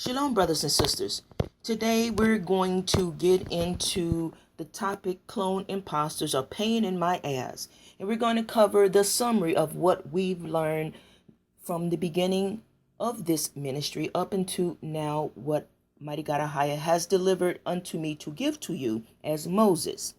Shalom, brothers and sisters. Today we're going to get into the topic clone imposters are pain in my ass. And we're going to cover the summary of what we've learned from the beginning of this ministry up until now, what mighty God AHAYAH has delivered unto me to give to you as Moses.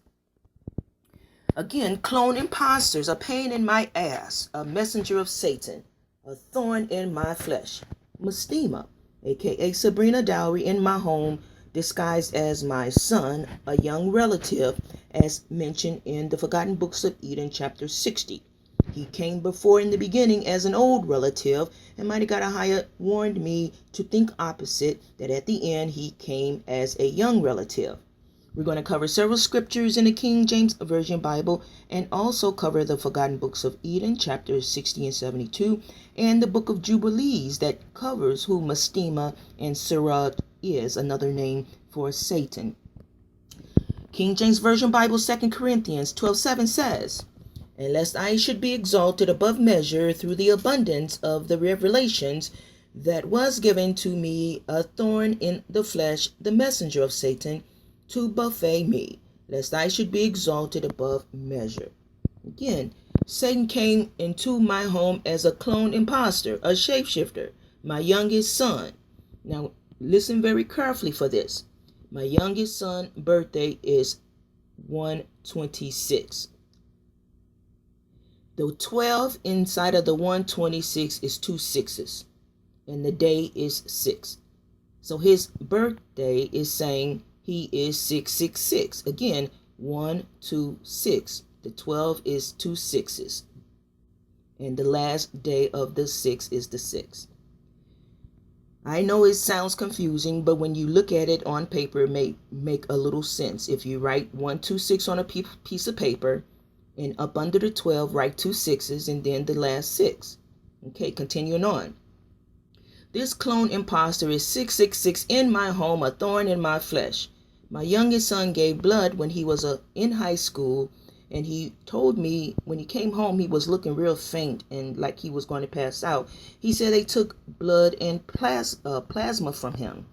Again, clone imposters, a pain in my ass, a messenger of Satan, a thorn in my flesh. Mestema, aka Sabrina Dhowre, in my home, disguised as my son, a young relative, as mentioned in the Forgotten Books of Eden, chapter 60. He came before in the beginning as an old relative, and mighty God AHAYAH warned me to think opposite, that at the end he came as a young relative. We're going to cover several scriptures in the King James Version Bible and also cover the Forgotten Books of Eden, chapters 60 and 72, and the Book of Jubilees that covers who Mestema and Sirach is, another name for Satan. King James Version Bible, 2 Corinthians 12:7 says, "And lest I should be exalted above measure through the abundance of the revelations, that was given to me a thorn in the flesh, the messenger of Satan, to buffet me, lest I should be exalted above measure." Again, Satan came into my home as a clone imposter, a shapeshifter, my youngest son. Now, listen very carefully for this. My youngest son's birthday is 126. The 12 inside of the 126 is two sixes, and the day is 6. So his birthday is saying he is 666. Again, 126. The 12 is two sixes. And the last day of the 6 is the 6. I know it sounds confusing, but when you look at it on paper, it may make a little sense. If you write 126 on a piece of paper, and up under the 12, write two sixes, and then the last 6. Okay, continuing on. This clone imposter is 666 in my home, a thorn in my flesh. My youngest son gave blood when he was in high school, and he told me when he came home he was looking real faint and like he was going to pass out. He said they took blood and plasma from him.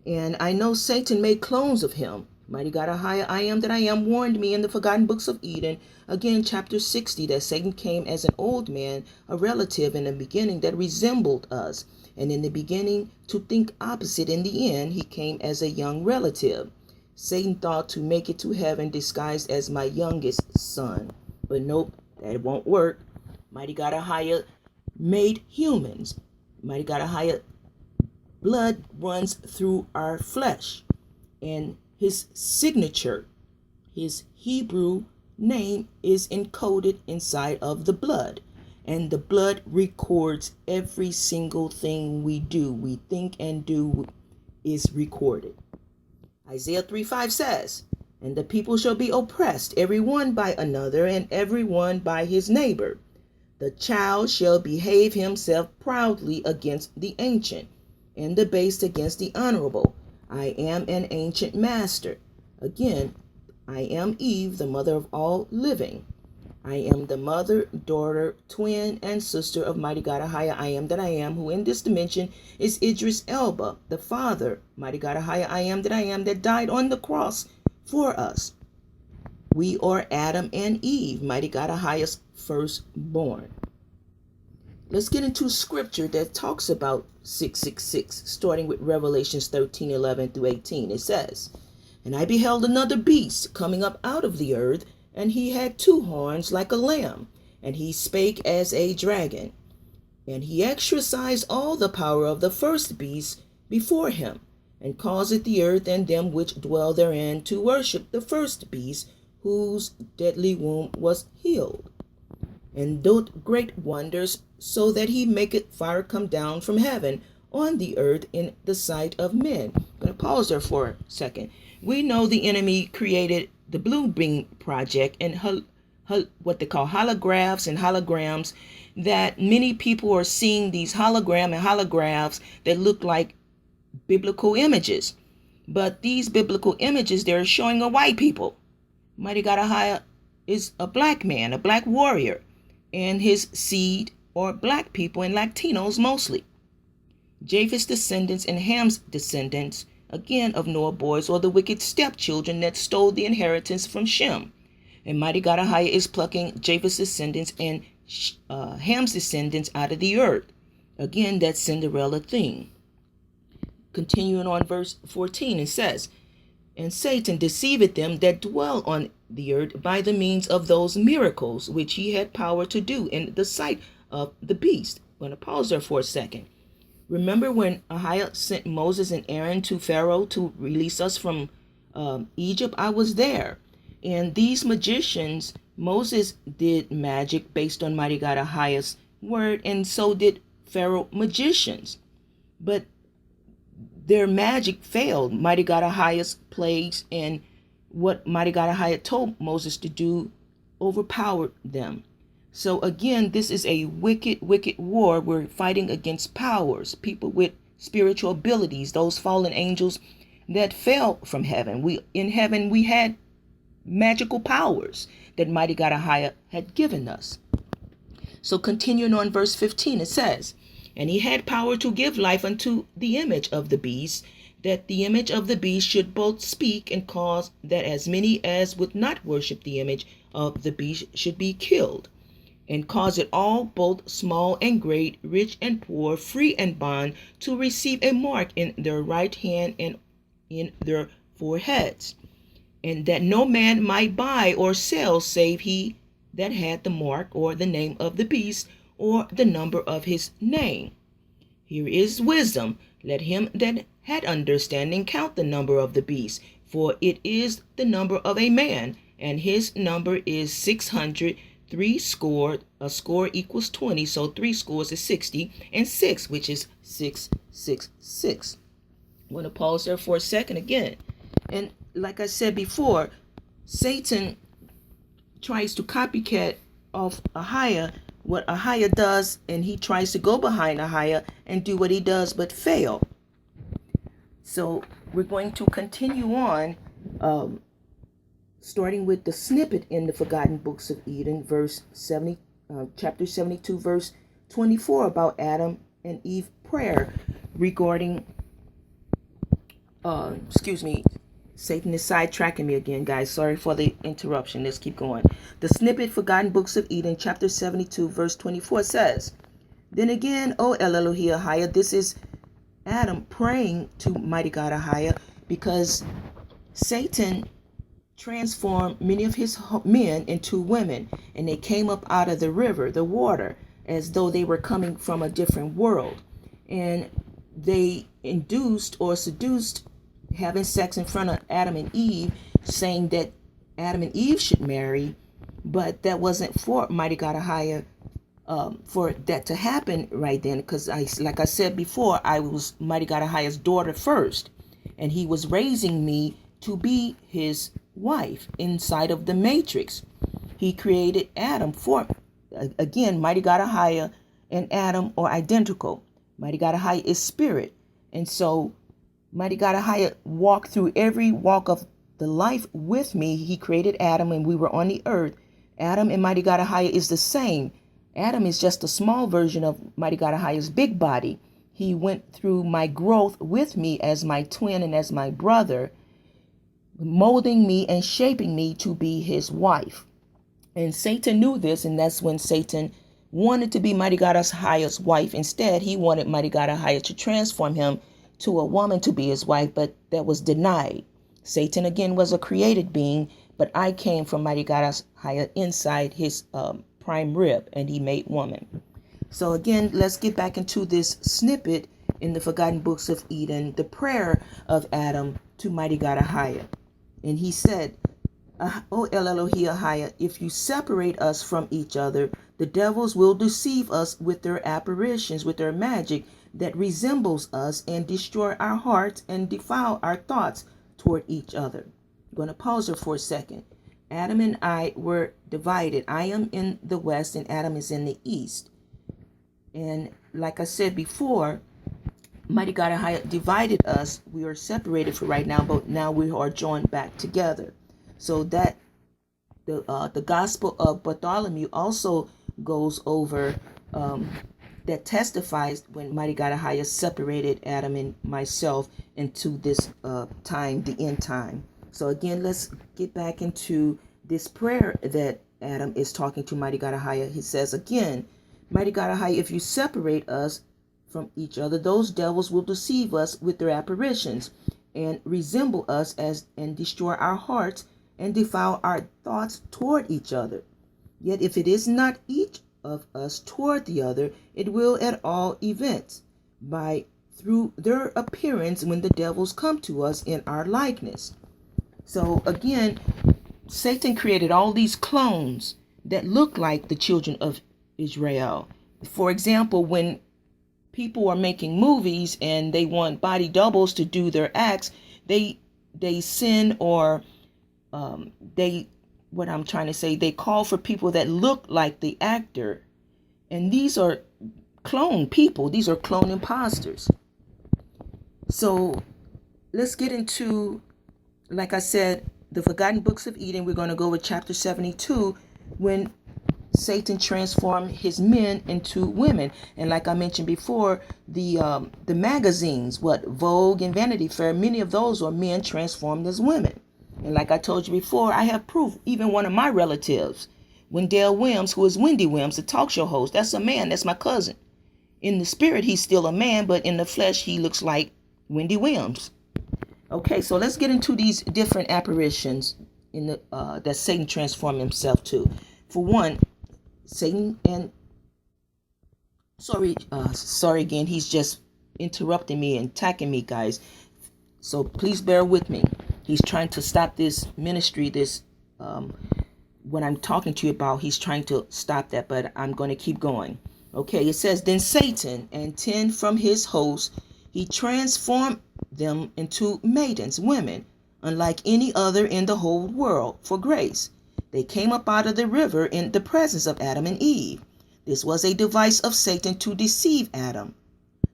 And I know Satan made clones of him. Mighty God AHAYAH, I am that I am, warned me in the Forgotten Books of Eden, again chapter 60, that Satan came as an old man, a relative in the beginning that resembled us. And in the beginning, to think opposite, in the end, he came as a young relative. Satan thought to make it to heaven disguised as my youngest son. But nope, that won't work. Mighty God AHAYAH made humans. Mighty God AHAYAH, blood runs through our flesh. And his signature, his Hebrew name, is encoded inside of the blood. And the blood records every single thing we do. We think and do is recorded. Isaiah 3:5 says, "And the people shall be oppressed, every one by another, and every one by his neighbor. The child shall behave himself proudly against the ancient, and the base against the honourable. I am an ancient master." Again, I am Eve, the mother of all living. I am the mother, daughter, twin, and sister of mighty God AHAYAH, I am that I am, who in this dimension is Idris Elba, the father, mighty God AHAYAH, I am, that died on the cross for us. We are Adam and Eve, mighty God AHAYAH's firstborn. Let's get into scripture that talks about 666, starting with Revelations 13:11 through 18. It says, "And I beheld another beast coming up out of the earth, and he had 2 horns like a lamb, and he spake as a dragon. And he exercised all the power of the first beast before him, and caused the earth and them which dwell therein to worship the first beast, whose deadly wound was healed, and doth great wonders, so that he maketh fire come down from heaven on the earth in the sight of men." I'm going to pause there for a second. We know the enemy created the Blue Beam Project and what they call holographs and holograms, that many people are seeing these hologram and holographs that look like biblical images. But these biblical images, they're showing a white people. Mighty God AHAYAH is a black man, a black warrior, and his seed are black people and Latinos mostly. Japheth's descendants and Ham's descendants, again of Noah boys, or the wicked stepchildren that stole the inheritance from Shem. And mighty God AHAYAH is plucking Japheth's descendants and Ham's descendants out of the earth. Again, that Cinderella thing. Continuing on verse 14, it says, and Satan deceiveth them that dwell on the earth by the means of those miracles which he had power to do in the sight of the beast. I'm going to pause there for a second. Remember when AHAYAH sent Moses and Aaron to Pharaoh to release us from Egypt? I was there. And these magicians, Moses did magic based on mighty God AHAYAH's word, and so did Pharaoh magicians. But their magic failed. Mighty God AHAYAH's plagues and what mighty God AHAYAH told Moses to do overpowered them. So again, this is a wicked, wicked war. We're fighting against powers, people with spiritual abilities, those fallen angels that fell from heaven. In heaven, we had magical powers that mighty God AHAYAH had given us. So continuing on verse 15, it says, and he had power to give life unto the image of the beast, that the image of the beast should both speak and cause that as many as would not worship the image of the beast should be killed, and cause it all, both small and great, rich and poor, free and bond, to receive a mark in their right hand and in their foreheads, and that no man might buy or sell save he that had the mark or the name of the beast or the number of his name. Here is wisdom. Let him that had understanding count the number of the beast, for it is the number of a man, and his number is 600. 60, a score equals 20, so 3 scores is 60, and 6, which is 666. I'm going to pause there for a second again. And like I said before, Satan tries to copycat of AHAYAH, what AHAYAH does, and he tries to go behind AHAYAH and do what he does, but fail. So we're going to continue on, starting with the snippet in the Forgotten Books of Eden, chapter 72, verse 24, about Adam and Eve prayer regarding, Satan is sidetracking me again, guys. Sorry for the interruption. Let's keep going. The snippet, Forgotten Books of Eden, chapter 72, verse 24 says, then again, O Elohim AHAYAH, this is Adam praying to mighty God AHAYAH, because Satan transformed many of his men into women, and they came up out of the river, the water, as though they were coming from a different world. And they induced or seduced having sex in front of Adam and Eve, saying that Adam and Eve should marry, but that wasn't for mighty God AHAYAH, for that to happen right then, because like I said before, I was mighty God AHAYAH's daughter first, and he was raising me to be his wife inside of the matrix. He created Adam for, again, mighty God AHAYAH and Adam are identical. Mighty God AHAYAH is spirit, and so mighty God AHAYAH walked through every walk of the life with me. He created Adam and we were on the earth. Adam and mighty God AHAYAH is the same. Adam is just a small version of mighty God AHAYAH's big body. He went through my growth with me as my twin and as my brother, molding me and shaping me to be his wife. And Satan knew this, and that's when Satan wanted to be mighty God AHAYAH's wife. Instead, he wanted mighty God AHAYAH to transform him to a woman to be his wife, but that was denied. Satan again was a created being, but I came from mighty God AHAYAH inside his prime rib, and he made woman. So again, let's get back into this snippet in the Forgotten Books of Eden, the prayer of Adam to mighty God AHAYAH. And he said, O Elohim AHAYAH, if you separate us from each other, the devils will deceive us with their apparitions, with their magic that resembles us, and destroy our hearts and defile our thoughts toward each other. I'm going to pause here for a second. Adam and I were divided. I am in the west and Adam is in the east. And like I said before, mighty God AHAYAH divided us. We are separated for right now, but now we are joined back together. So that the Gospel of Bartholomew also goes over that testifies when mighty God AHAYAH separated Adam and myself into this time, the end time. So again, let's get back into this prayer that Adam is talking to mighty God AHAYAH. He says again, mighty God AHAYAH, if you separate us from each other, those devils will deceive us with their apparitions and resemble us and destroy our hearts and defile our thoughts toward each other. Yet if it is not each of us toward the other, it will at all events through their appearance when the devils come to us in our likeness. So again, Satan created all these clones that look like the children of Israel. For example, when people are making movies and they want body doubles to do their acts, they send or they call for people that look like the actor. And these are clone people. These are clone imposters. So let's get into, like I said, the Forgotten Books of Eden. We're going to go with chapter 72 when Satan transformed his men into women. And like I mentioned before, the magazines, Vogue and Vanity Fair, many of those are men transformed as women. And like I told you before, I have proof. Even one of my relatives, Wendell Williams, who is Wendy Williams, the talk show host, that's a man. That's my cousin. In the spirit, he's still a man, but in the flesh, he looks like Wendy Williams. Okay, so let's get into these different apparitions in the that Satan transformed himself to. For one, Satan and sorry again, he's just interrupting me and attacking me, guys. So please bear with me. He's trying to stop this ministry, what I'm talking to you about. He's trying to stop that, but I'm going to keep going. Okay, it says, then Satan and 10 from his host, he transformed them into maidens, women, unlike any other in the whole world, for grace. They came up out of the river in the presence of Adam and Eve. This was a device of Satan to deceive Adam.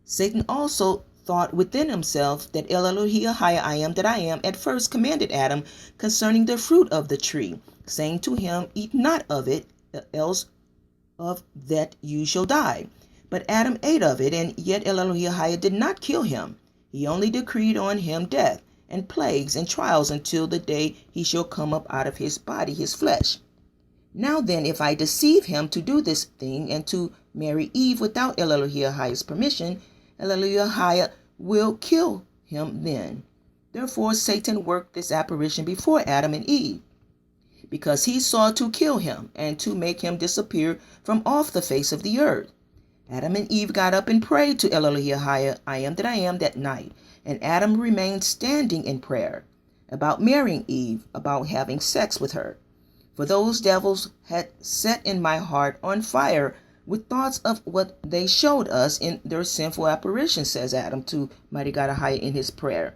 Satan also thought within himself that El Elohim AHAYAH, I am that I am, at first commanded Adam concerning the fruit of the tree, saying to him, eat not of it, else of that you shall die. But Adam ate of it, and yet El Elohim AHAYAH did not kill him. He only decreed on him death and plagues and trials until the day he shall come up out of his body, his flesh. Now then, if I deceive him to do this thing and to marry Eve without El Elohim AHAYAH's permission, El Elohim AHAYAH will kill him then. Therefore Satan worked this apparition before Adam and Eve, because he sought to kill him and to make him disappear from off the face of the earth. Adam and Eve got up and prayed to El Elohim AHAYAH, I am that I am, that night, and Adam remained standing in prayer about marrying Eve, about having sex with her. For those devils had set in my heart on fire with thoughts of what they showed us in their sinful apparition, says Adam to mighty God AHAYAH in his prayer.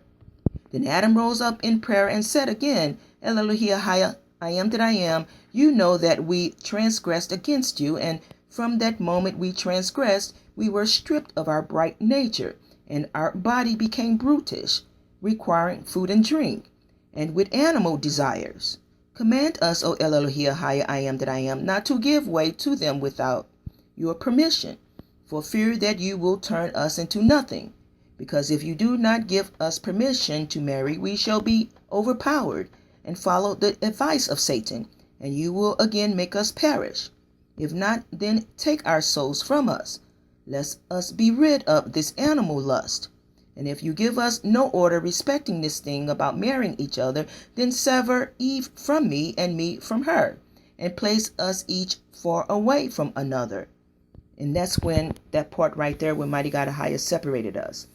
Then Adam rose up in prayer and said again, El Elohim AHAYAH, I am that I am, you know that we transgressed against you, and from that moment we transgressed, we were stripped of our bright nature, and our body became brutish, requiring food and drink, and with animal desires. Command us, O El Elohim AHAYAH, I am that I am, not to give way to them without your permission, for fear that you will turn us into nothing. Because if you do not give us permission to marry, we shall be overpowered and follow the advice of Satan, and you will again make us perish. If not, then take our souls from us, lest us be rid of this animal lust. And if you give us no order respecting this thing about marrying each other, then sever Eve from me and me from her, and place us each far away from another. And that's when that part right there, when mighty God AHAYAH separated us.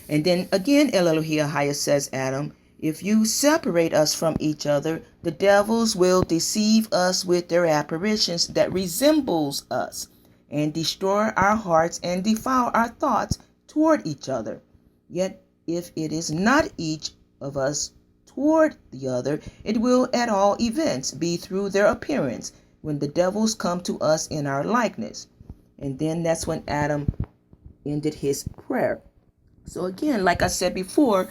And then again, El Elohim AHAYAH says, Adam, if you separate us from each other, the devils will deceive us with their apparitions that resembles us, and destroy our hearts and defile our thoughts toward each other. Yet if it is not each of us toward the other, it will at all events be through their appearance, when the devils come to us in our likeness. And then that's when Adam ended his prayer. So again, like I said before,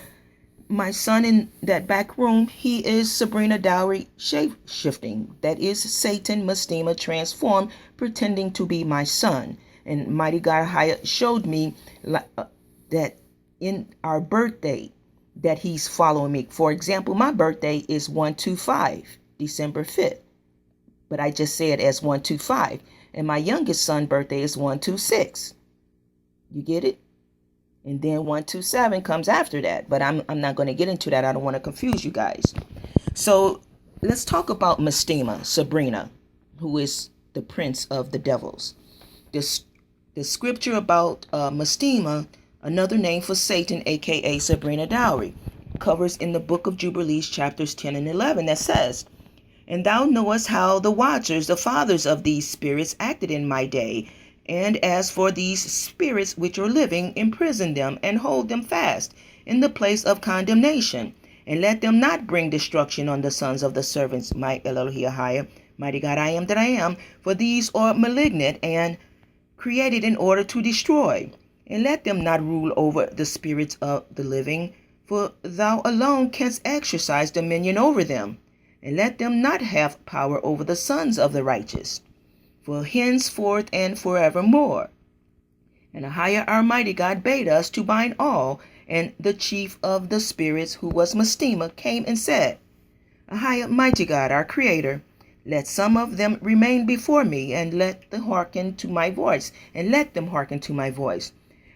my son in that back room, he is Sabrina Dhowre shape-shifting. That is Satan, Mestema, transformed, pretending to be my son. And mighty God AHAYAH showed me that in our birthday that he's following me. For example, my birthday is 125, December 5th. But I just said as 125. And my youngest son's birthday is 126. You get it? And then 127 comes after that. But I'm not going to get into that. I don't want to confuse you guys. So let's talk about Mestema, Sabrina, who is the prince of the devils. The scripture about Mestema, another name for Satan, aka Sabrina Dhowre, covers in the book of Jubilees chapters 10 and 11 that says, "And thou knowest how the watchers, the fathers of these spirits, acted in my day. And as for these spirits which are living, imprison them and hold them fast in the place of condemnation. And let them not bring destruction on the sons of the servants, my AHAYAH, mighty God I am that I am. For these are malignant and created in order to destroy. And let them not rule over the spirits of the living, for thou alone canst exercise dominion over them. And let them not have power over the sons of the righteous, for henceforth and forevermore. And AHAYAH our mighty God bade us to bind all, and the chief of the spirits, who was Mestema, came and said, AHAYAH mighty God, our Creator, let some of them remain before me, and let them hearken to my voice,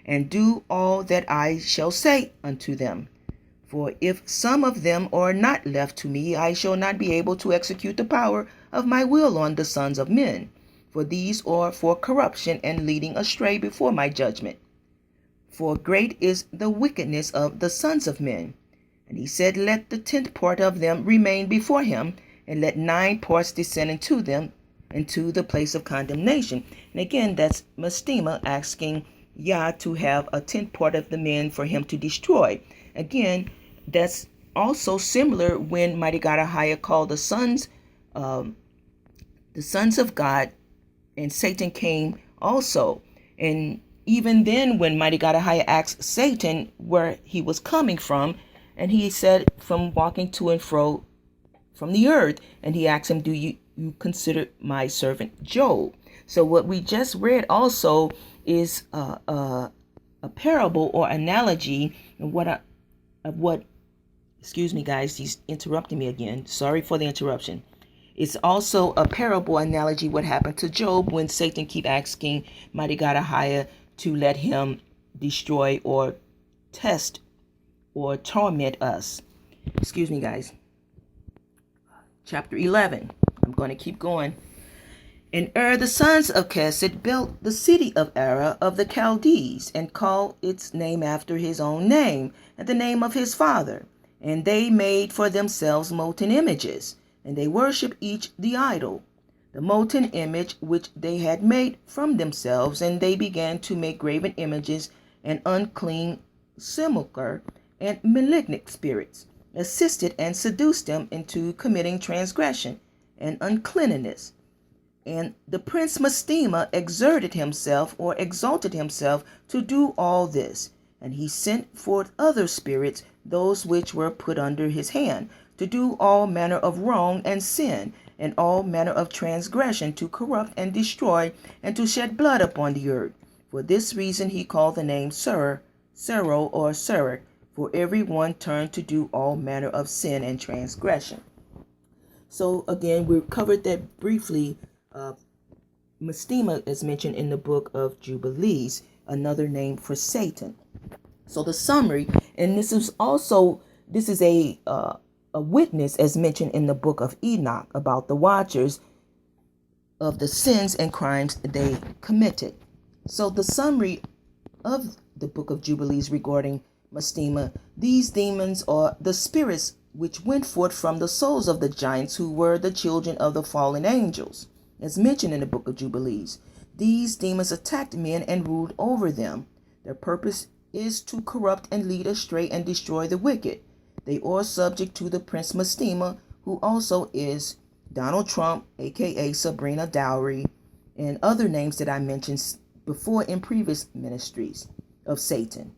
and do all that I shall say unto them. For if some of them are not left to me, I shall not be able to execute the power of my will on the sons of men. For these are for corruption and leading astray before my judgment. For great is the wickedness of the sons of men. And he said, let the 10th part of them remain before him, and let 9 parts descend into them, into the place of condemnation. And again, that's Mestema asking Yah to have a 10th part of the men for him to destroy. Again, that's also similar when mighty God AHAYAH called the sons of God, and Satan came also. And even then, when mighty God AHAYAH asked Satan where he was coming from, and he said, from walking to and fro from the earth. And he asked him, do you consider my servant Job? So what we just read also is a parable or analogy of what excuse me guys, he's interrupting me again. Sorry for the interruption. It's also a parable analogy what happened to Job when Satan keep asking mighty God AHAYAH to let him destroy or test or torment us. Excuse me guys. Chapter 11. I'm going to keep going. And the sons of Kesed built the city of Ara of the Chaldees, and called its name after his own name, and the name of his father. And they made for themselves molten images, and they worshipped each the idol, the molten image which they had made from themselves. And they began to make graven images, and unclean simulacre, and malignant spirits assisted and seduced them into committing transgression and uncleanness. And the prince Mestema exalted himself to do all this. And he sent forth other spirits, those which were put under his hand, to do all manner of wrong and sin, and all manner of transgression, to corrupt and destroy, and to shed blood upon the earth. For this reason he called the name Sorrow or Serach, for every one turned to do all manner of sin and transgression. So again, we covered that briefly. Mestema is mentioned in the book of Jubilees, another name for Satan. So the summary, and this is a witness as mentioned in the book of Enoch about the watchers of the sins and crimes they committed. So the summary of the book of Jubilees regarding Mestema, these demons are the spirits which went forth from the souls of the giants who were the children of the fallen angels, as mentioned in the book of Jubilees. These demons attacked men and ruled over them. Their purpose is to corrupt and lead astray and destroy the wicked. They are subject to the Prince Mestema, who also is Donald Trump, aka Sabrina Dhowre, and other names that I mentioned before in previous ministries of Satan.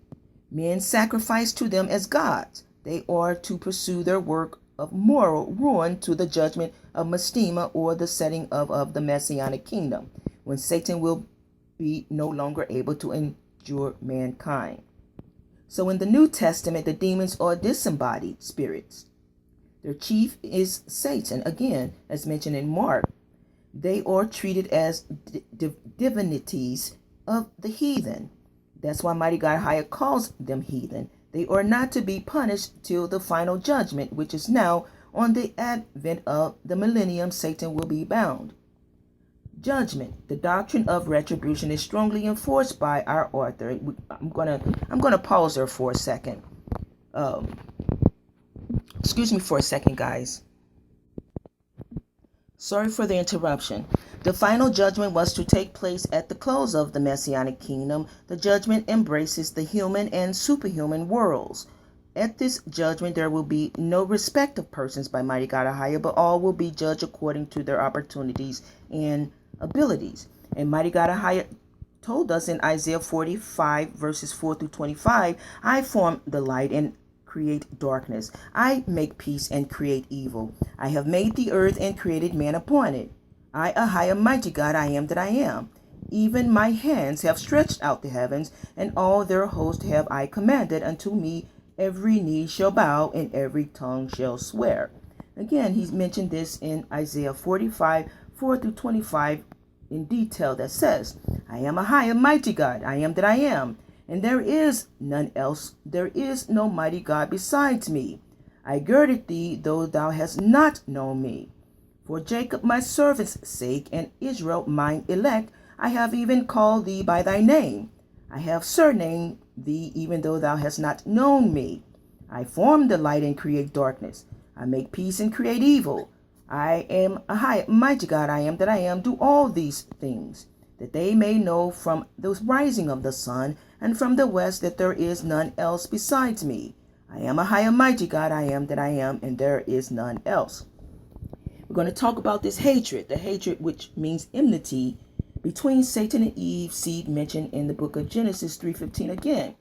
Men sacrifice to them as gods. They are to pursue their work of moral ruin to the judgment of Mestema, or the setting of the Messianic kingdom, when Satan will be no longer able to endure mankind. So in the New Testament, the demons are disembodied spirits. Their chief is Satan. Again, as mentioned in Mark, they are treated as divinities of the heathen. That's why mighty God AHAYAH calls them heathen. They are not to be punished till the final judgment, which is now on the advent of the millennium. Satan will be bound. Judgment. The doctrine of retribution is strongly enforced by our author. I'm gonna pause there for a second. Excuse me for a second, guys. Sorry for the interruption. The final judgment was to take place at the close of the Messianic kingdom. The judgment embraces the human and superhuman worlds. At this judgment, there will be no respect of persons by mighty God AHAYAH, but all will be judged according to their opportunities and abilities. And mighty God AHAYAH told us in Isaiah 45 verses 4 through 25, I form the light and create darkness. I make peace and create evil. I have made the earth and created man upon it. I, AHAYAH, mighty God, I am that I am. Even my hands have stretched out the heavens, and all their host have I commanded. Unto me every knee shall bow, and every tongue shall swear. Again, he's mentioned this in Isaiah 45, 4 through 25 in detail, that says, I am AHAYAH, mighty God, I am that I am. And there is none else. There is no mighty God besides me. I girded thee, though thou hast not known me. For Jacob my servant's sake, and Israel mine elect, I have even called thee by thy name. I have surnamed thee, even though thou hast not known me. I form the light and create darkness. I make peace and create evil. I am AHAYAH, mighty God, I am that I am, do all these things, that they may know from the rising of the sun and from the west that there is none else besides me. I am AHAYAH, mighty God, I am that I am, and there is none else. We're going to talk about this hatred, the hatred which means enmity between Satan and Eve's seed, mentioned in the book of Genesis 3:15 again.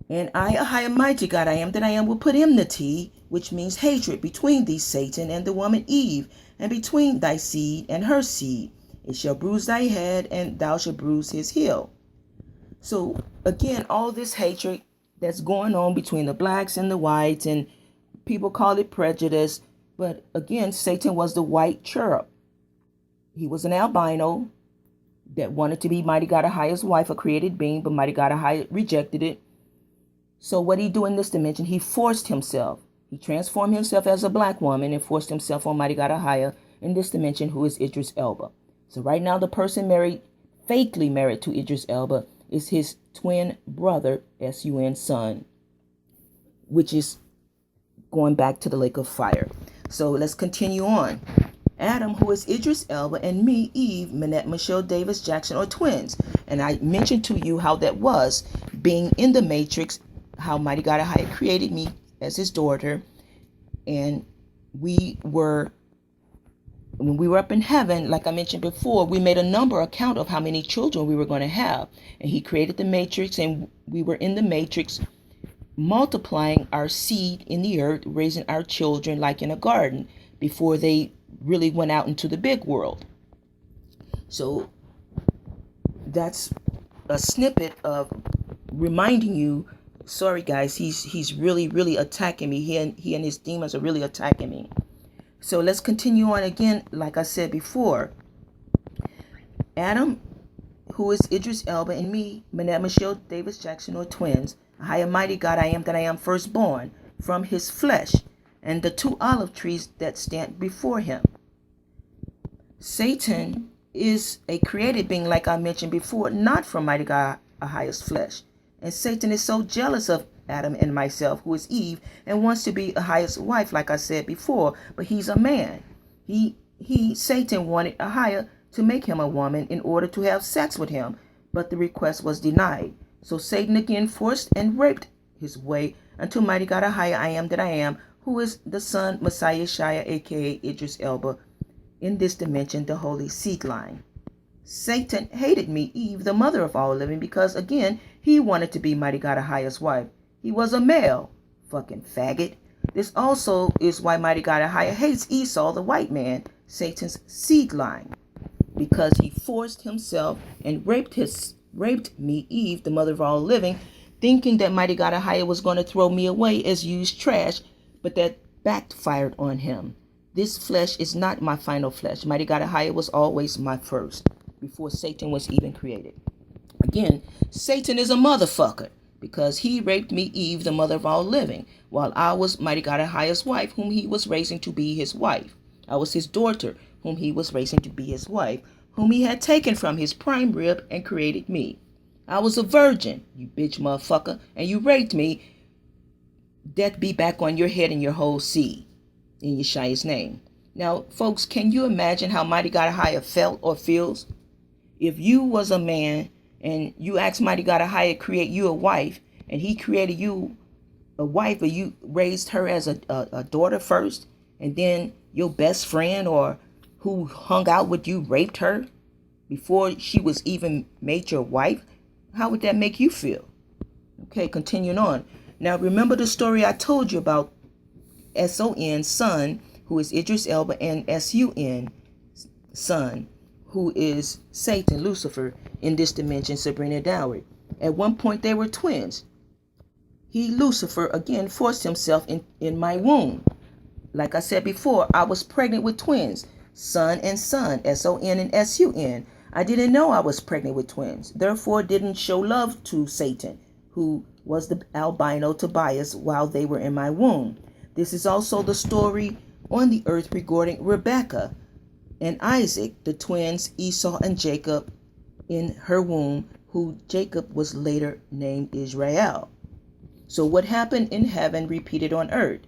And I, AHAYAH, mighty God, I am that I am, will put enmity, which means hatred, between thee, Satan, and the woman Eve, and between thy seed and her seed. It shall bruise thy head, and thou shalt bruise his heel. So again, all this hatred that's going on between the blacks and the whites, and people call it prejudice, but again, Satan was the white cherub. He was an albino that wanted to be mighty God AHAYAH's wife, a created being, but mighty God AHAYAH rejected it. So what he do in this dimension, he forced himself. He transformed himself as a black woman and forced himself on mighty God AHAYAH in this dimension, who is Idris Elba. So right now, the person fakely married to Idris Elba, is his twin brother, S-U-N, son, which is going back to the lake of fire. So let's continue on. Adam, who is Idris Elba, and me, Eve, Manette Michelle Davis Jackson, are twins. And I mentioned to you how that was, being in the Matrix, how mighty God AHAYAH created me as his daughter. And when we were up in heaven, like I mentioned before, we made a number account of how many children we were going to have. And he created the Matrix, and we were in the Matrix, multiplying our seed in the earth, raising our children like in a garden before they really went out into the big world. So that's a snippet of reminding you. Sorry guys, he's really attacking me. He and his demons are really attacking me. So let's continue on again. Like I said before, Adam, who is Idris Elba, and me, Manette Michelle Davis Jackson, are twins. AHAYAH, mighty God, I am that I am, firstborn from his flesh, and the two olive trees that stand before him. Satan is a created being, like I mentioned before, not from mighty God AHAYAH's flesh. And Satan is so jealous of Adam and myself, who is Eve, and wants to be AHAYAH's wife, like I said before, but he's a man. Satan wanted AHAYAH to make him a woman in order to have sex with him, but the request was denied. So Satan again forced and raped his way until mighty God AHAYAH, I am that I am, who is the son Messiah Shia, aka Idris Elba, in this dimension, the holy seed line. Satan hated me, Eve, the mother of all living, because again, he wanted to be mighty God AHAYAH's wife. He was a male. Fucking faggot. This also is why mighty God AHAYAH hates Esau, the white man, Satan's seed line. because he forced himself and raped me, Eve, the mother of all living, thinking that mighty God AHAYAH was going to throw me away as used trash, but that backfired on him. This flesh is not my final flesh. Mighty God AHAYAH was always my first, before Satan was even created. Again, Satan is a motherfucker because he raped me, Eve, the mother of all living, while I was mighty God AHAYAH's wife, whom he was raising to be his wife. I was his daughter, whom he was raising to be his wife, whom he had taken from his prime rib and created me. I was a virgin, you bitch motherfucker, and you raped me. Death be back on your head and your whole seed, in Yeshua's name. Now, folks, can you imagine how mighty God AHAYAH felt or feels? If you was a man and you asked mighty God AHAYAH create you a wife, and he created you a wife, but you raised her as a daughter first, and then your best friend or who hung out with you raped her before she was even made your wife, how would that make you feel? Okay, continuing on. Now, remember the story I told you about S-O-N, son, who is Idris Elba, and S-U-N, son, who is Satan, Lucifer, in this dimension, Sabrina Dhowre. At one point, they were twins. He, Lucifer, again forced himself in my womb. Like I said before, I was pregnant with twins, son and son, S-O-N and S-U-N. I didn't know I was pregnant with twins, therefore didn't show love to Satan, who was the albino Tobias while they were in my womb. This is also the story on the earth regarding Rebekah and Isaac, the twins Esau and Jacob in her womb, who Jacob was later named Israel. So what happened in heaven repeated on earth.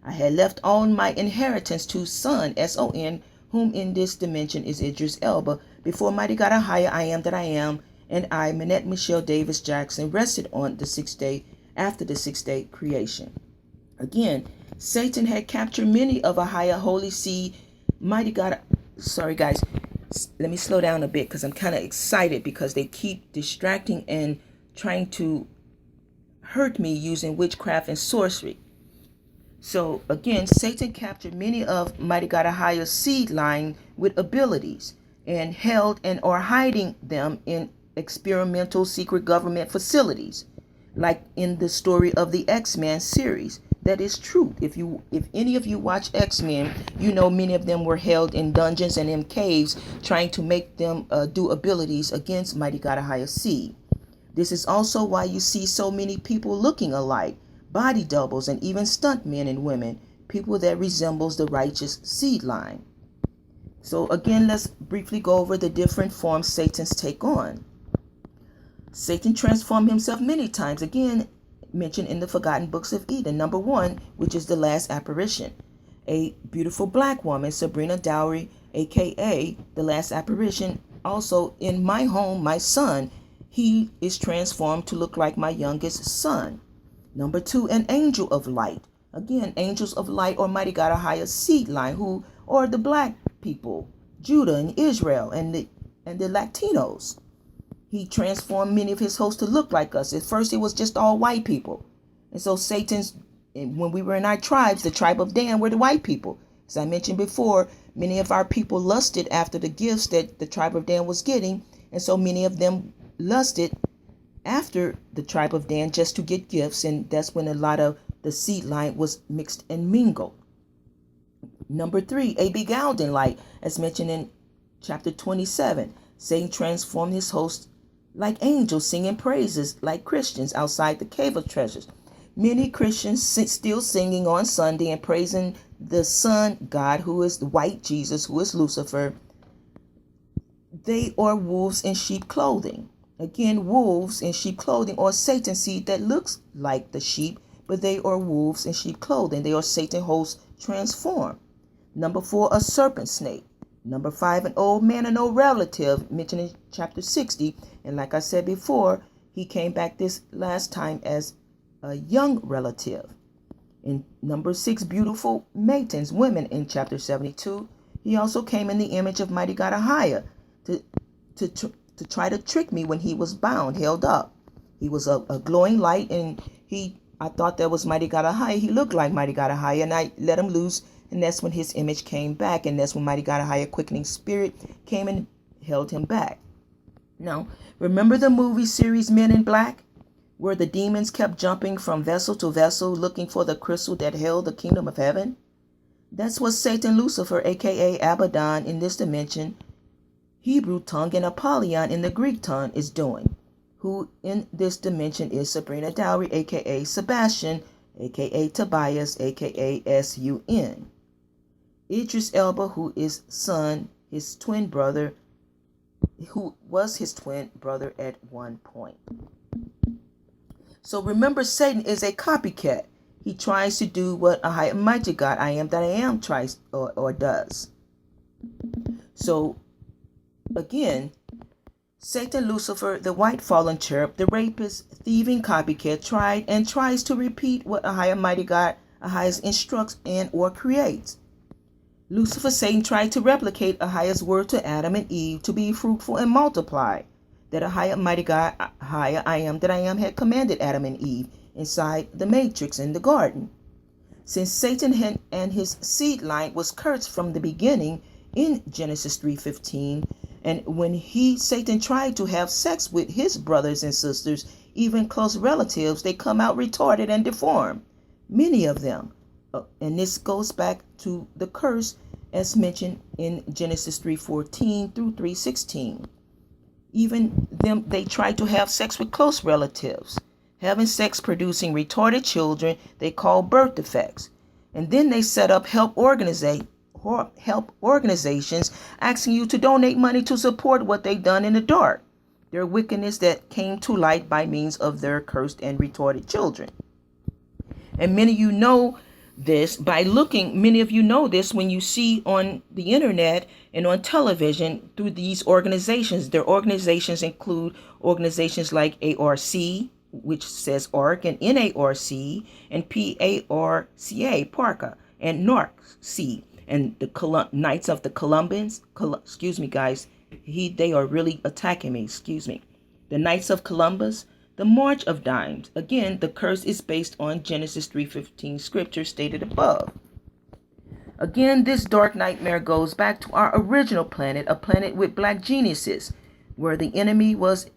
I had left all my inheritance to son, S-O-N, whom in this dimension is Idris Elba, before mighty God AHAYAH, I am that I am, and I, Manette Michelle Davis Jackson, rested on the 6th day after the 6th day creation. Again, Satan had captured many of AHAYAH holy seed, mighty God. Sorry guys, let me slow down a bit because I'm kind of excited because they keep distracting and trying to hurt me using witchcraft and sorcery. So again, Satan captured many of mighty God AHAYAH's seed line with abilities and held and are hiding them in experimental secret government facilities, like in the story of the X-Men series. That is true. If any of you watch X-Men, you know many of them were held in dungeons and in caves trying to make them do abilities against mighty God AHAYAH's seed. This is also why you see so many people looking alike, body doubles, and even stunt men and women, people that resembles the righteous seed line. So again, let's briefly go over the different forms Satan's take on. Satan transformed himself many times, again mentioned in the Forgotten Books of Eden. Number 1, which is the last apparition. A beautiful black woman, Sabrina Dhowre, aka the last apparition, also in my home, my son, he is transformed to look like my youngest son. Number 2, an angel of light. Again, angels of light or mighty God AHAYAH's seed line, who are the black people, Judah and Israel and the Latinos. He transformed many of his hosts to look like us. At first, it was just all white people. And so when we were in our tribes, the tribe of Dan were the white people. As I mentioned before, many of our people lusted after the gifts that the tribe of Dan was getting. And so many of them lusted after the tribe of Dan just to get gifts. And that's when a lot of the seed line was mixed and mingled. Number 3, a beguiling light, as mentioned in chapter 27. Satan transformed his host like angels, singing praises like Christians outside the cave of treasures. Many Christians still singing on Sunday and praising the Son, God, who is the white Jesus, who is Lucifer. They are wolves in sheep clothing. Again, wolves in sheep clothing are Satan seed that looks like the sheep, but they are wolves in sheep clothing. They are Satan hosts transformed. Number 4, a serpent snake. Number 5, an old man, an old relative, mentioned in chapter 60. And like I said before, he came back this last time as a young relative. In number 6, beautiful maidens, women, in chapter 72. He also came in the image of mighty God AHAYAH to try to trick me when he was bound, held up. He was a glowing light, and I thought that was mighty God AHAYAH. He looked like mighty God AHAYAH, and I let him loose. And that's when his image came back. And that's when mighty God AHAYAH, quickening spirit, came held him back. Now, remember the movie series Men in Black, where the demons kept jumping from vessel to vessel looking for the crystal that held the kingdom of heaven? That's what Satan Lucifer, aka Abaddon in this dimension, Hebrew tongue, and Apollyon in the Greek tongue is doing, who in this dimension is Sabrina Dhowre, aka Sebastian, aka Tobias, aka Sun. Idris Elba, who is son, his twin brother, who was his twin brother at one point. So remember, Satan is a copycat. He tries to do what a high and mighty God, I am that I am, tries or does. So again, Satan Lucifer, the white fallen cherub, the rapist, thieving copycat, tries to repeat what a high and mighty God, Ahayah, instructs and or creates. Lucifer, Satan, tried to replicate Ahayah's word to Adam and Eve to be fruitful and multiply. That Ahayah, mighty God, Ahayah, I am that I am, had commanded Adam and Eve inside the matrix in the garden. Since Satan and his seed line was cursed from the beginning in Genesis 3:15, and when Satan tried to have sex with his brothers and sisters, even close relatives, they come out retarded and deformed. Many of them. And this goes back to the curse as mentioned in Genesis 3:14 through 3:16. Even them, they try to have sex with close relatives. Having sex producing retarded children they call birth defects. And then they set up help organizations asking you to donate money to support what they've done in the dark. Their wickedness that came to light by means of their cursed and retarded children. And many of you know this by looking, many of you know this when you see on the internet and on television through these organizations. Their organizations include organizations like ARC, which says ARC, and NARC, and PARCA, Parka, and NARC, and the Knights of the Columbans. Excuse me, guys. They are really attacking me. Excuse me. The Knights of Columbus. The March of Dimes. Again, the curse is based on Genesis 3:15 scripture stated above. Again, this dark nightmare goes back to our original planet, a planet with black geniuses, where the enemy was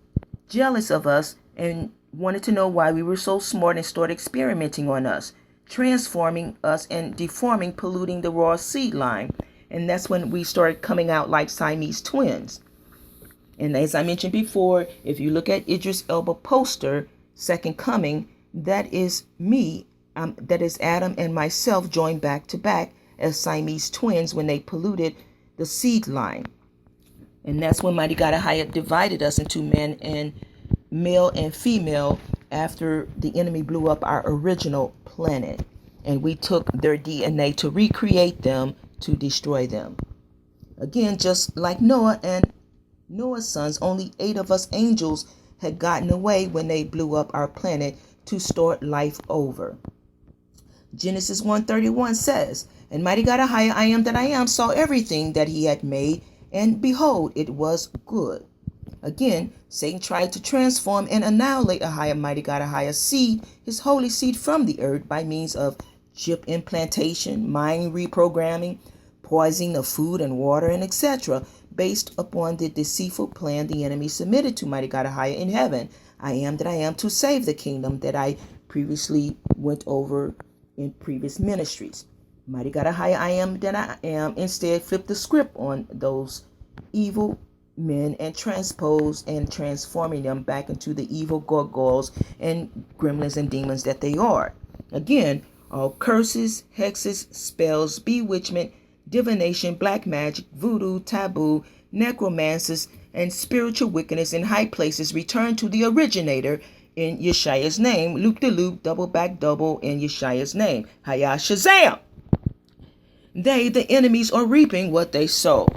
jealous of us and wanted to know why we were so smart and started experimenting on us, transforming us and deforming, polluting the raw seed line. And that's when we started coming out like Siamese twins. And as I mentioned before, if you look at Idris Elba poster, Second Coming, that is me, that is Adam and myself joined back to back as Siamese twins when they polluted the seed line. And that's when mighty God AHAYAH divided us into men and male and female after the enemy blew up our original planet. And we took their DNA to recreate them, to destroy them. Again, just like Noah and Noah's sons, only 8 of us angels had gotten away when they blew up our planet to start life over. Genesis 1:31 says, and mighty God AHAYAH, I am that I am, saw everything that he had made, and behold, it was good. Again, Satan tried to transform and annihilate AHAYAH, mighty God AHAYAH's seed, his holy seed, from the earth by means of chip implantation, mind reprogramming, poisoning of food and water, and etc., based upon the deceitful plan the enemy submitted to mighty God AHAYAH in heaven. I am that I am, to save the kingdom that I previously went over in previous ministries. Mighty God AHAYAH, I am that I am, instead flipped the script on those evil men and transposed and transforming them back into the evil gargoyles and gremlins and demons that they are. Again, all curses, hexes, spells, bewitchment, divination, black magic, voodoo, taboo, necromancers, and spiritual wickedness in high places return to the originator in Yeshua's name. Loop de loop, double back double in Yeshua's name. Hayah Shazam! They, the enemies, are reaping what they sow.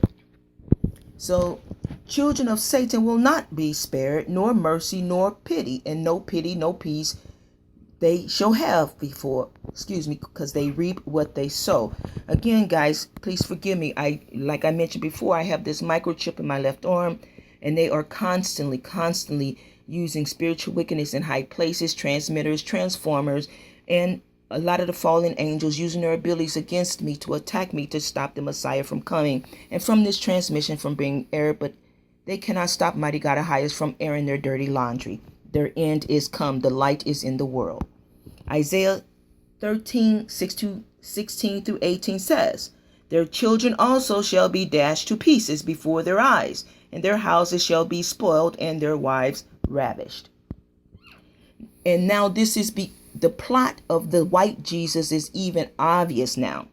So, children of Satan will not be spared, nor mercy, nor pity, and no pity, no peace they shall have because they reap what they sow. Again, guys, please forgive me. Like I mentioned before, I have this microchip in my left arm, and they are constantly using spiritual wickedness in high places, transmitters, transformers, and a lot of the fallen angels using their abilities against me to attack me to stop the Messiah from coming, and from this transmission from being aired. But They cannot stop mighty God AHAYAH from airing their dirty laundry. Their end is come. The light is in the world. Isaiah 13:16 through 18 says, their children also shall be dashed to pieces before their eyes, and their houses shall be spoiled, and their wives ravished. And now this is the plot of the white Jesus is even obvious now.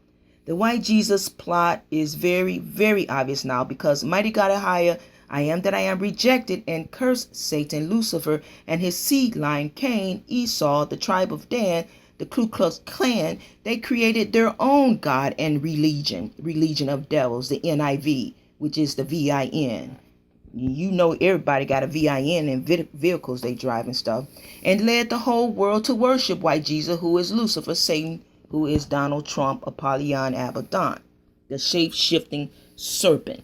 The white Jesus plot is very, very obvious now, because mighty God AHAYAH, I am that I am, rejected and cursed Satan, Lucifer, and his seed line, Cain, Esau, the tribe of Dan, the Ku Klux Klan. They created their own God and religion of devils, the NIV, which is the VIN. You know everybody got a VIN in vehicles they drive and stuff. And led the whole world to worship white Jesus, who is Lucifer, Satan, who is Donald Trump, Apollyon Abaddon, the shape-shifting serpent.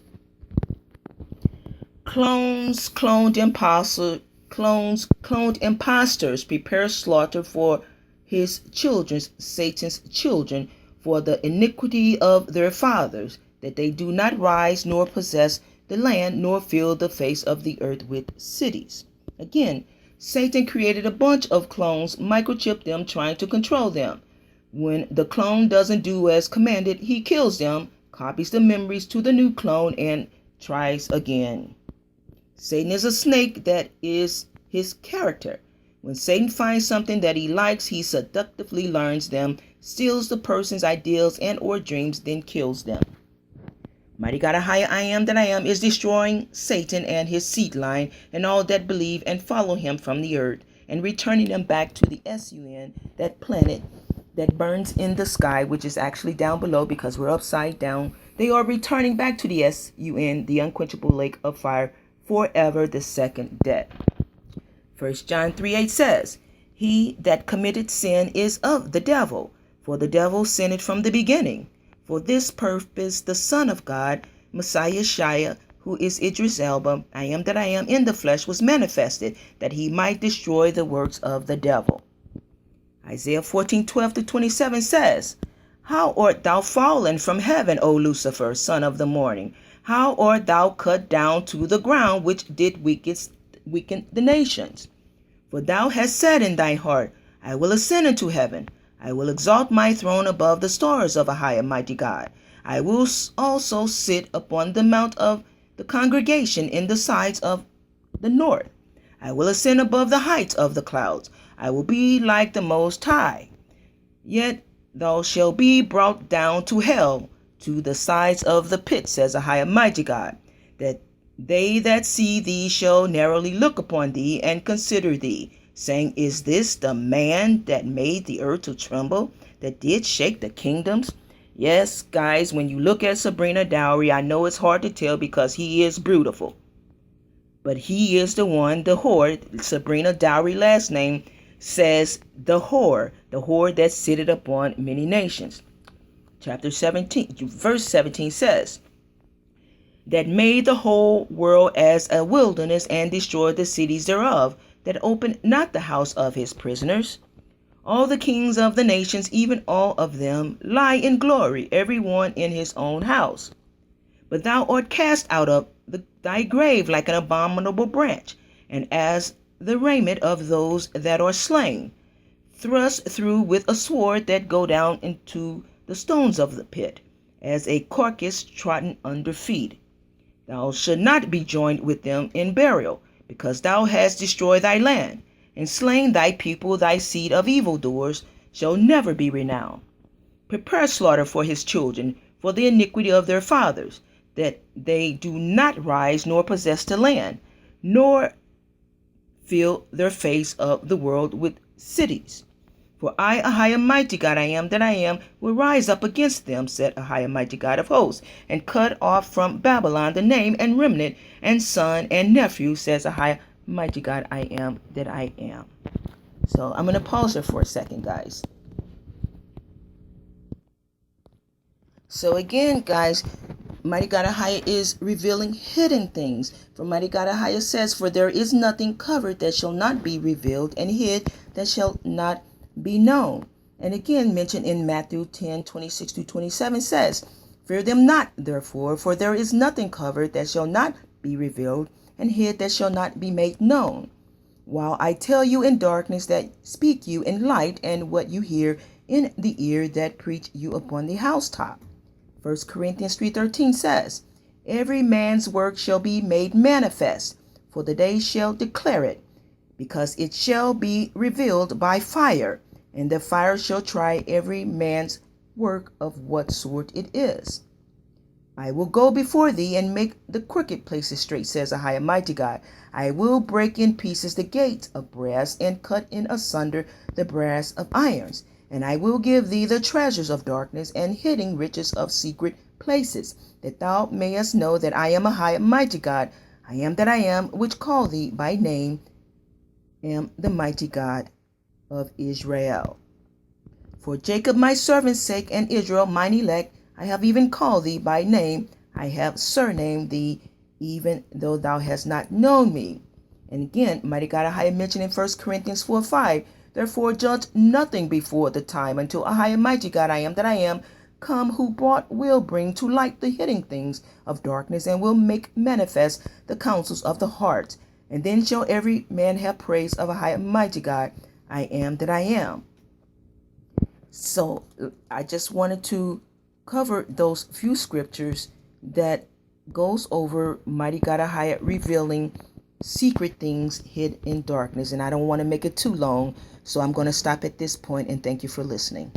Cloned imposters prepare slaughter for his children, Satan's children, for the iniquity of their fathers, that they do not rise nor possess the land, nor fill the face of the earth with cities. Again, Satan created a bunch of clones, microchipped them, trying to control them. When the clone doesn't do as commanded, he kills them, copies the memories to the new clone, and tries again. Satan is a snake. That is his character. When Satan finds something that he likes, he seductively learns them, steals the person's ideals and or dreams, then kills them. Mighty God AHAYAH, I am that I am, is destroying Satan and his seed line and all that believe and follow him from the earth, and returning them back to the sun, that planet that burns in the sky, which is actually down below because we're upside down. They are returning back to the sun, the unquenchable lake of fire, forever, the second death. 1 John 3:8 says, he that committed sin is of the devil, for the devil sinned from the beginning. For this purpose the Son of God, Messiah Shia, who is Idris Elba, I am that I am, in the flesh, was manifested, that he might destroy the works of the devil. Isaiah 14:12-27 says, how art thou fallen from heaven, O Lucifer, son of the morning? How art thou cut down to the ground, which did weaken the nations? For thou hast said in thy heart, I will ascend into heaven. I will exalt my throne above the stars of AHAYAH, mighty God. I will also sit upon the mount of the congregation in the sides of the north. I will ascend above the heights of the clouds. I will be like the Most High. Yet thou shalt be brought down to hell, to the sides of the pit, says AHAYAH, mighty God, that they that see thee shall narrowly look upon thee and consider thee, saying, is this the man that made the earth to tremble, that did shake the kingdoms? Yes, guys, when you look at Sabrina Dhowre, I know it's hard to tell because he is beautiful. But he is the one, the whore. Sabrina Dhowre last name says the whore that sitteth upon many nations. Chapter 17, verse 17 says, that made the whole world as a wilderness, and destroyed the cities thereof, that opened not the house of his prisoners. All the kings of the nations, even all of them, lie in glory, every one in his own house. But thou art cast out of thy grave like an abominable branch, and as the raiment of those that are slain, thrust through with a sword, that go down into the stones of the pit, as a carcass trodden under feet. Thou shalt not be joined with them in burial, because thou hast destroyed thy land, and slain thy people. Thy seed of evildoers shall never be renowned. Prepare slaughter for his children, for the iniquity of their fathers, that they do not rise nor possess the land, nor fill their face of the world with cities. For I, AHAYAH, mighty God, I am that I am, will rise up against them, said AHAYAH, mighty God of hosts, and cut off from Babylon the name and remnant, and son and nephew, says AHAYAH, mighty God, I am that I am. So I'm going to pause here for a second, guys. So again, guys, mighty God AHAYAH is revealing hidden things. For mighty God AHAYAH says, for there is nothing covered that shall not be revealed, and hid that shall not be known. And again mentioned in Matthew 10:26-27 says, fear them not, therefore, for there is nothing covered that shall not be revealed, and hid that shall not be made known. While I tell you in darkness, that speak you in light, and what you hear in the ear, that preach you upon the housetop. 1 Corinthians 3:13 says, every man's work shall be made manifest, for the day shall declare it, because it shall be revealed by fire, and the fire shall try every man's work of what sort it is. I will go before thee and make the crooked places straight, says AHAYAH, mighty God. I will break in pieces the gates of brass, and cut in asunder the brass of irons. And I will give thee the treasures of darkness, and hidden riches of secret places, that thou mayest know that I am AHAYAH, mighty God. I am that I am, which call thee by name, am the mighty God of Israel. For Jacob my servant's sake, and Israel mine elect, I have even called thee by name. I have surnamed thee, even though thou hast not known me. And again, mighty God AHAYAH mentioned in 1 Corinthians 4:5, therefore judge nothing before the time, until AHAYAH, mighty God, I am that I am, come, who will bring to light the hidden things of darkness, and will make manifest the counsels of the heart. And then shall every man have praise of AHAYAH, mighty God, I am that I am. So I just wanted to cover those few scriptures that goes over mighty God AHAYAH revealing secret things hid in darkness. And I don't want to make it too long, so I'm going to stop at this point, and thank you for listening.